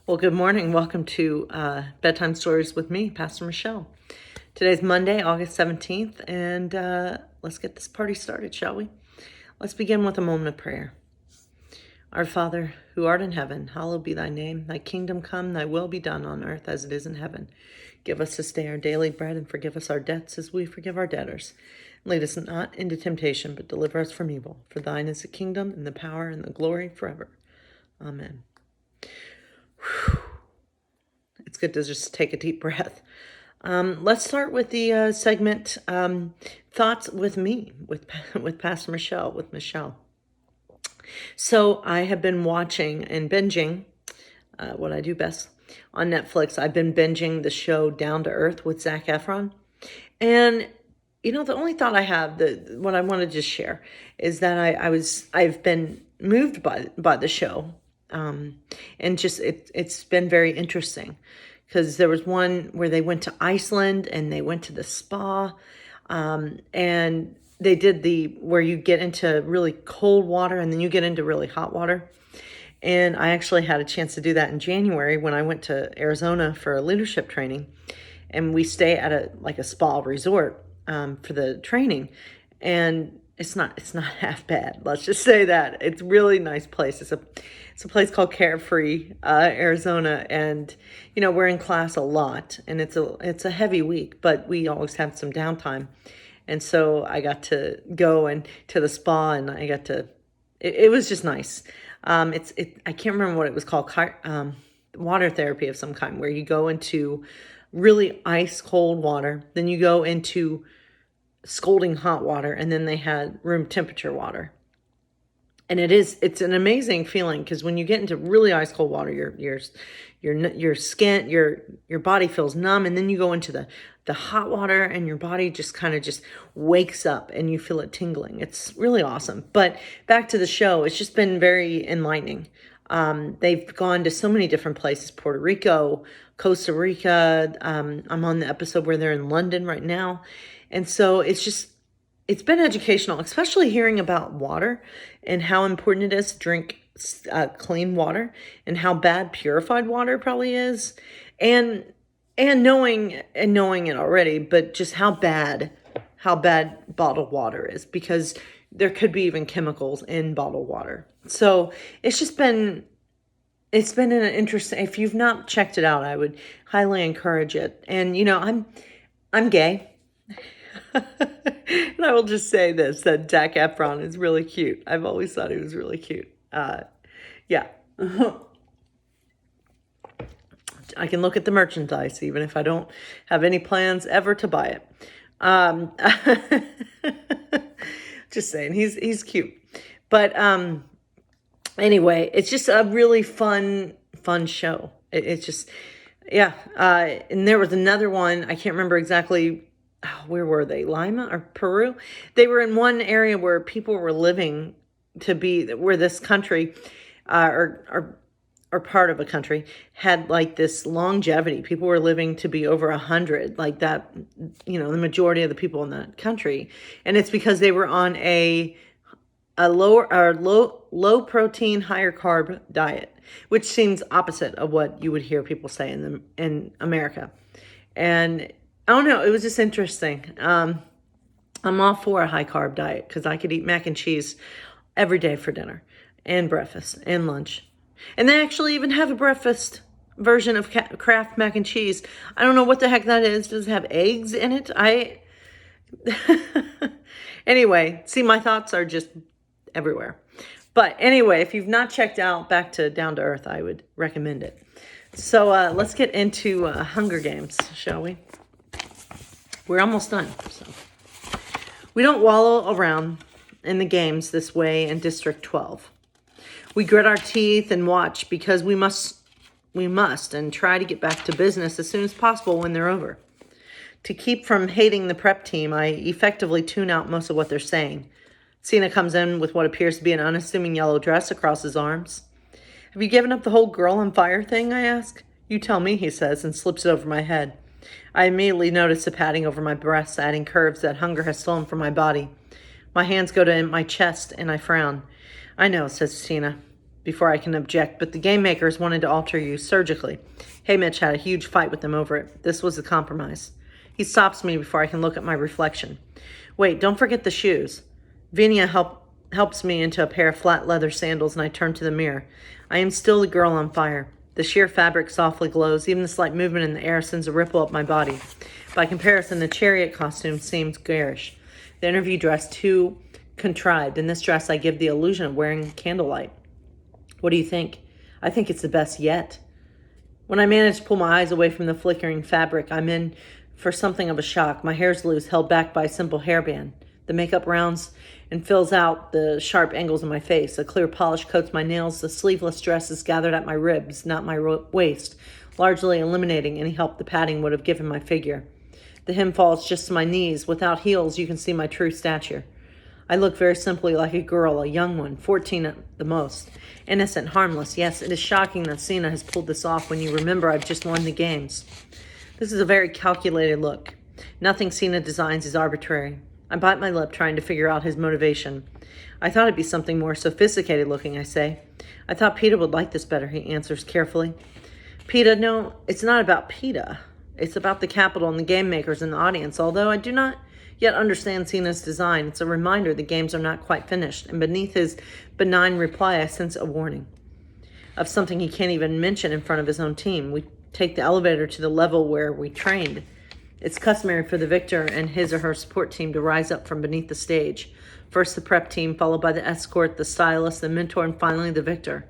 Well, good morning. Welcome to Bedtime Stories with me, Pastor Michelle. Today's Monday, August 17th, and let's get this party started, shall we? Let's begin with a moment of prayer. Our Father, who art in heaven, hallowed be thy name. Thy kingdom come, thy will be done on earth as it is in heaven. Give us this day our daily bread, and forgive us our debts as we forgive our debtors. Lead us not into temptation, but deliver us from evil. For thine is the kingdom, and the power, and the glory forever. Amen. It's good to just take a deep breath. Let's start with the segment Thoughts with Me, with Pastor Michelle, with Michelle. So I have been watching and binging what I do best on Netflix. I've been binging the show Down to Earth with Zac Efron. And, the only thought I have, what I want to just share, is that I've been moved by the show. And just it's been very interesting because there was one where they went to Iceland and they went to the spa, and they did where you get into really cold water and then you get into really hot water. And I actually had a chance to do that in January when I went to Arizona for a leadership training, and we stay at a spa resort for the training, and it's not half bad. Let's just say that it's a really nice place. It's a place called Carefree, Arizona, and we're in class a lot, and it's a heavy week, but we always have some downtime, and so I got to go and to the spa, and I got to. It was just nice. I can't remember what it was called. Water therapy of some kind, where you go into really ice cold water, then you go into scalding hot water, and then they had room temperature water. And it's an amazing feeling, because when you get into really ice cold water, your skin, your body feels numb, and then you go into the hot water and your body just kind of just wakes up and you feel it tingling. It's really awesome. But back to the show, it's just been very enlightening. They've gone to so many different places: Puerto Rico, Costa Rica. I'm on the episode where they're in London right now. And so it's been educational, especially hearing about water and how important it is to drink clean water, and how bad purified water probably is, and knowing it already, but just how bad bottled water is, because there could be even chemicals in bottled water. So it's been an interesting. If you've not checked it out, I would highly encourage it. And I'm gay. And I will just say this, that Zac Efron is really cute. I've always thought he was really cute. Yeah. I can look at the merchandise even if I don't have any plans ever to buy it. Just saying, he's cute. But anyway, it's just a really fun show. It's just, yeah. And there was another one, I can't remember exactly. Where were they? Lima or Peru? They were in one area where people were living where this country, or part of a country, had like this longevity. People were living to be over 100, like that, the majority of the people in that country. And it's because they were on a low protein, higher carb diet, which seems opposite of what you would hear people say in America. And I don't know. It was just interesting. I'm all for a high carb diet, because I could eat mac and cheese every day for dinner and breakfast and lunch. And they actually even have a breakfast version of Kraft mac and cheese. I don't know what the heck that is. Does it have eggs in it? Anyway, see, my thoughts are just everywhere. But anyway, if you've not checked out back to Down to Earth, I would recommend it. So let's get into Hunger Games, shall we? We're almost done. So we don't wallow around in the games this way in District 12. We grit our teeth and watch, because we must, and try to get back to business as soon as possible when they're over. To keep from hating the prep team, I effectively tune out most of what they're saying. Cena comes in with what appears to be an unassuming yellow dress across his arms. "Have you given up the whole girl on fire thing?" I ask. "You tell me," he says, and slips it over my head. I immediately notice the padding over my breasts, adding curves that hunger has stolen from my body. My hands go to my chest, and I frown. "I know," says Tina. before I can object, but the game makers wanted to alter you surgically. Hey, Mitch had a huge fight with them over it. This was the compromise. He stops me before I can look at my reflection. Wait, don't forget the shoes. Venia helps me into a pair of flat leather sandals, and I turn to the mirror. I am still the girl on fire. The sheer fabric softly glows. Even the slight movement in the air sends a ripple up my body. By comparison, the chariot costume seems garish. The interview dress too contrived. In this dress, I give the illusion of wearing candlelight. What do you think? I think it's the best yet. When I manage to pull my eyes away from the flickering fabric, I'm in for something of a shock. My hair's loose, held back by a simple hairband. The makeup rounds and fills out the sharp angles of my face. A clear polish coats my nails. The sleeveless dress is gathered at my ribs, not my waist, largely eliminating any help the padding would have given my figure. The hem falls just to my knees. Without heels, you can see my true stature. I look very simply like a girl, a young one, 14 at the most. Innocent, harmless. Yes, it is shocking that Cena has pulled this off when you remember I've just won the games. This is a very calculated look. Nothing Cena designs is arbitrary. I bite my lip, trying to figure out his motivation. I thought it'd be something more sophisticated looking, I say. I thought PETA would like this better, he answers carefully. PETA, no, it's not about PETA. It's about the capital and the game makers and the audience. Although I do not yet understand Cena's design, it's a reminder the games are not quite finished. And beneath his benign reply, I sense a warning of something he can't even mention in front of his own team. We take the elevator to the level where we trained. It's customary for the victor and his or her support team to rise up from beneath the stage. First the prep team, followed by the escort, the stylist, the mentor, and finally the victor.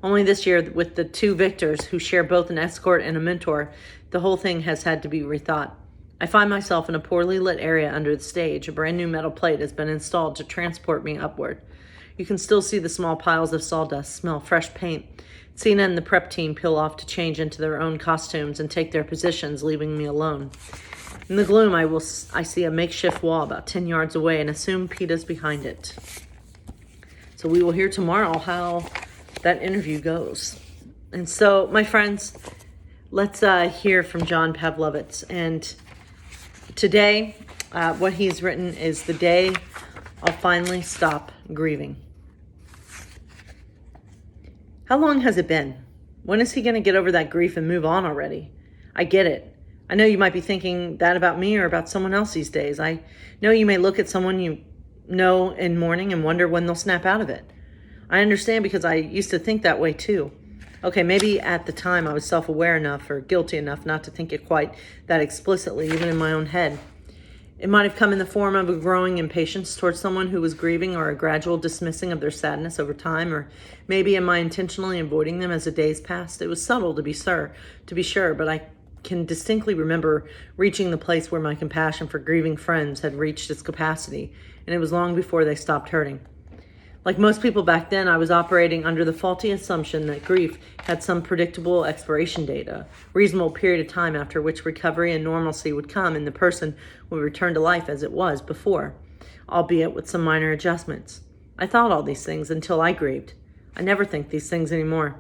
Only this year, with the two victors who share both an escort and a mentor, the whole thing has had to be rethought. I find myself in a poorly lit area under the stage. A brand new metal plate has been installed to transport me upward. You can still see the small piles of sawdust, smell fresh paint. Cena and the prep team peel off to change into their own costumes and take their positions, leaving me alone. In the gloom, I see a makeshift wall about 10 yards away and assume PETA's behind it. So we will hear tomorrow how that interview goes. And so, my friends, let's hear from John Pavlovitz. And today, what he's written is the day I'll finally stop grieving. How long has it been? When is he going to get over that grief and move on already? I get it. I know you might be thinking that about me or about someone else these days. I know you may look at someone you know in mourning and wonder when they'll snap out of it. I understand because I used to think that way too. Okay, maybe at the time I was self-aware enough or guilty enough not to think it quite that explicitly, even in my own head. It might have come in the form of a growing impatience towards someone who was grieving, or a gradual dismissing of their sadness over time, or maybe am I intentionally avoiding them as the days passed? It was subtle, to be sure, but I can distinctly remember reaching the place where my compassion for grieving friends had reached its capacity, and it was long before they stopped hurting. Like most people back then, I was operating under the faulty assumption that grief had some predictable expiration date, a reasonable period of time after which recovery and normalcy would come and the person would return to life as it was before, albeit with some minor adjustments. I thought all these things until I grieved. I never think these things anymore.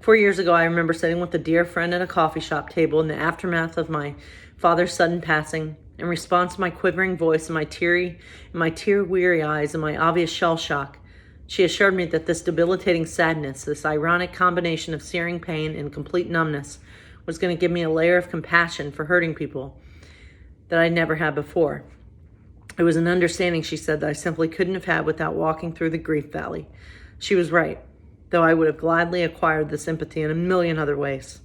4 years ago, I remember sitting with a dear friend at a coffee shop table in the aftermath of my father's sudden passing. In response to my quivering voice and my tear-weary eyes and my obvious shell shock, she assured me that this debilitating sadness, this ironic combination of searing pain and complete numbness, was going to give me a layer of compassion for hurting people that I'd never had before. It was an understanding, she said, that I simply couldn't have had without walking through the grief valley. She was right, though I would have gladly acquired this empathy in a million other ways.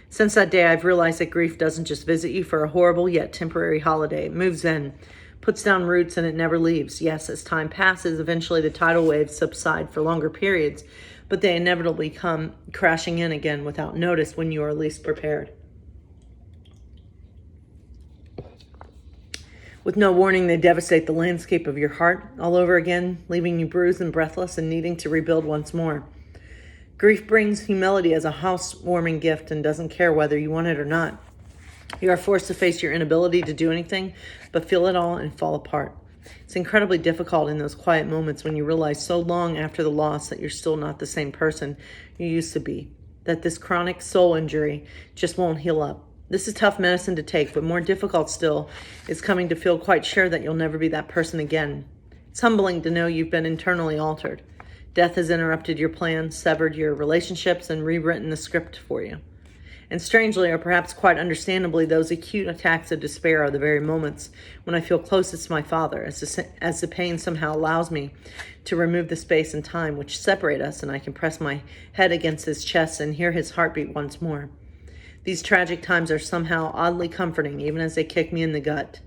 Since that day, I've realized that grief doesn't just visit you for a horrible yet temporary holiday. It moves in, puts down roots, and it never leaves. Yes, as time passes, eventually the tidal waves subside for longer periods, but they inevitably come crashing in again without notice when you are least prepared. With no warning, they devastate the landscape of your heart all over again, leaving you bruised and breathless and needing to rebuild once more. Grief brings humility as a housewarming gift and doesn't care whether you want it or not. You are forced to face your inability to do anything but feel it all and fall apart. It's incredibly difficult in those quiet moments when you realize so long after the loss that you're still not the same person you used to be, that this chronic soul injury just won't heal up. This is tough medicine to take, but more difficult still is coming to feel quite sure that you'll never be that person again. It's humbling to know you've been internally altered, Death has interrupted your plans, severed your relationships, and rewritten the script for you. And strangely, or perhaps quite understandably, those acute attacks of despair are the very moments when I feel closest to my Father, as the pain somehow allows me to remove the space and time which separate us, and I can press my head against his chest and hear his heartbeat once more. These tragic times are somehow oddly comforting, even as they kick me in the gut.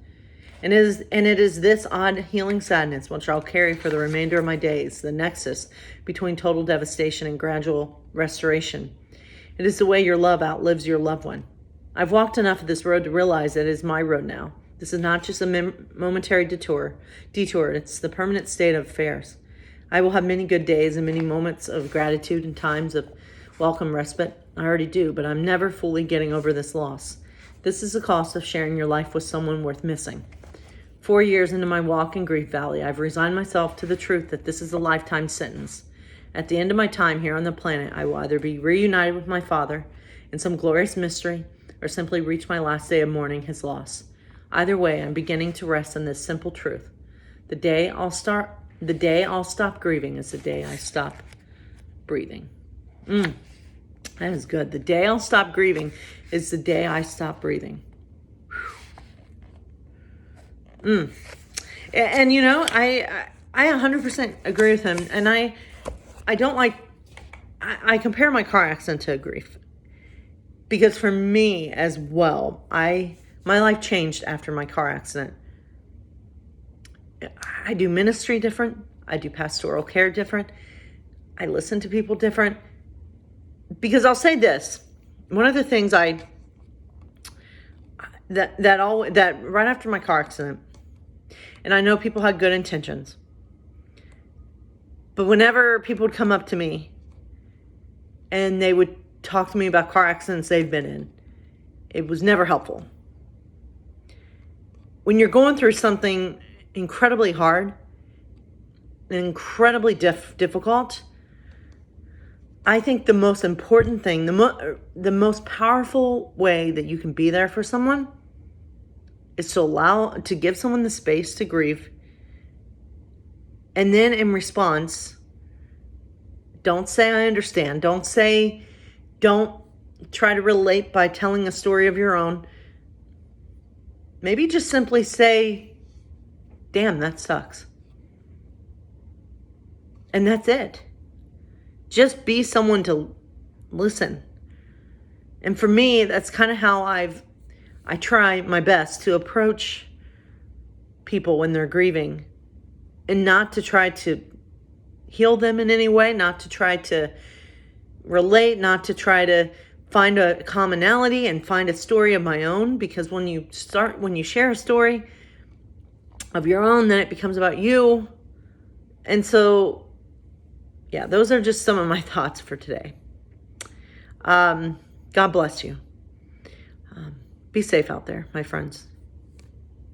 And it is this odd healing sadness which I'll carry for the remainder of my days, the nexus between total devastation and gradual restoration. It is the way your love outlives your loved one. I've walked enough of this road to realize that it is my road now. This is not just a momentary detour. It's the permanent state of affairs. I will have many good days and many moments of gratitude and times of welcome respite. I already do, but I'm never fully getting over this loss. This is the cost of sharing your life with someone worth missing. 4 years into my walk in Grief Valley, I've resigned myself to the truth that this is a lifetime sentence. At the end of my time here on the planet, I will either be reunited with my Father in some glorious mystery or simply reach my last day of mourning his loss. Either way, I'm beginning to rest in this simple truth. The day I'll stop grieving is the day I stop breathing. That is good. The day I'll stop grieving is the day I stop breathing. And you know, I 100% agree with him. And I don't like, I compare my car accident to grief. Because for me as well, my life changed after my car accident. I do ministry different. I do pastoral care different. I listen to people different. Because I'll say this, one of the things that right after my car accident, and I know people had good intentions, but whenever people would come up to me and they would talk to me about car accidents they've been in, it was never helpful. When you're going through something incredibly hard and incredibly difficult, I think the most important thing, the most powerful way that you can be there for someone is to give someone the space to grieve. And then in response, don't say I understand. Don't try to relate by telling a story of your own. Maybe just simply say, damn, that sucks. And that's it. Just be someone to listen. And for me, that's kind of how I try my best to approach people when they're grieving, and not to try to heal them in any way, not to try to relate, not to try to find a commonality and find a story of my own, because when you share a story of your own, then it becomes about you. And so, yeah, those are just some of my thoughts for today. God bless you. Be safe out there, my friends.